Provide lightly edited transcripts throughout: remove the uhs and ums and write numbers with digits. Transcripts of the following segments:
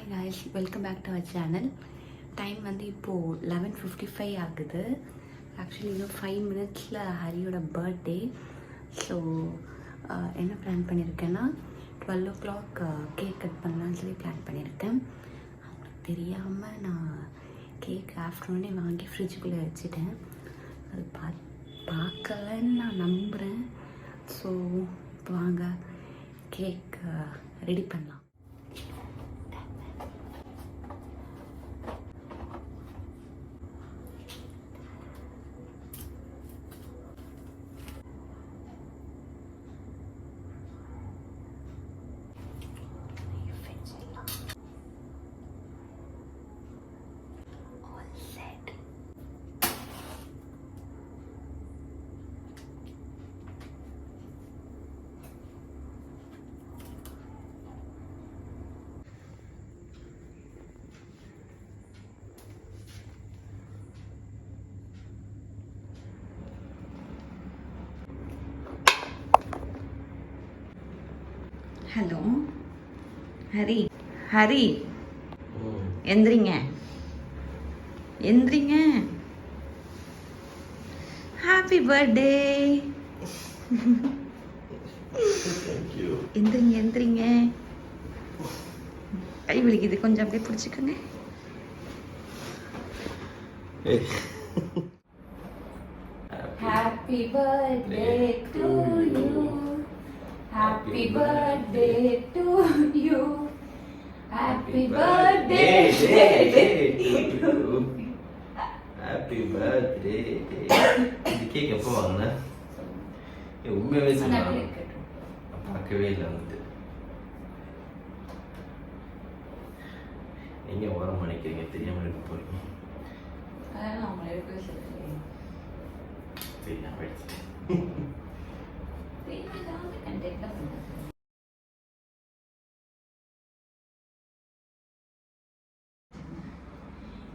guys, welcome back to our channel. Time வந்து இப்போது 11:55 ஆகுது. ஆக்சுவலி இன்னும் 5 மினிட்ஸில் ஹரியோட பர்த்டே. ஸோ என்ன பிளான் பண்ணியிருக்கேன்னா 12 o'clock கேக் கட் பண்ணலான்னு சொல்லி பிளான் பண்ணியிருக்கேன். அவங்களுக்கு தெரியாமல் நான் கேக் ஆஃப்டர்நூனே வாங்கி ஃப்ரிட்ஜுக்குள்ளே வச்சுட்டேன். அது பார்க்கலன்னு நான் நம்புகிறேன். ஸோ இப்போ வாங்க கேக் ரெடி பண்ணலாம். ஹலோ ஹரி, ஹரி எந்திரிங்க எந்திரிங்க. Happy birthday. எந்திரிங்க எந்திரிங்க. கை வலிக்குது, கொஞ்சம் அப்படியே பிடிச்சிக்கோங்க. Happy birthday to you. Happy birthday to you. Happy birthday to you. Happy birthday. இந்த கேக் எப்போ வாங்கின? உண்மையாவே சொன்னாங்க. பார்க்கவே இல்லை வந்துட்டு. எங்கே ஓரம் பண்ணிக்கிறீங்க, தெரியாமல் இருக்க போறீங்க. அதெல்லாம் அவங்களே எடுக்கவே சொல்லுங்க. தெரியாமல் எடுத்துட்டேன்.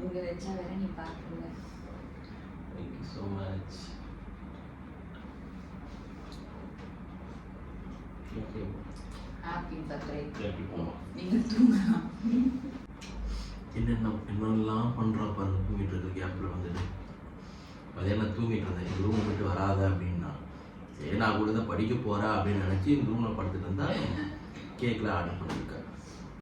இங்க வச்சா வேற நீ பாக்குற. Thank you so much. Okay. Happy birthday. Happy mama. நீங்க தூங்கலாம். என்னென்னலாம் பண்ணுறா பாருங்க. தூங்கிட்டு இருக்க கேப்பில் வந்துட்டு மதியானம் தூங்கிட்டு இருந்தேன். ரூம் விட்டு வராத அப்படின்னா சரி நான் கூட தான் படிக்க போகிறா அப்படின்னு நினச்சி ரூமில் படுத்துட்டு இருந்தால் கேக்கில் ஆர்டர் பண்ணியிருக்கேன்.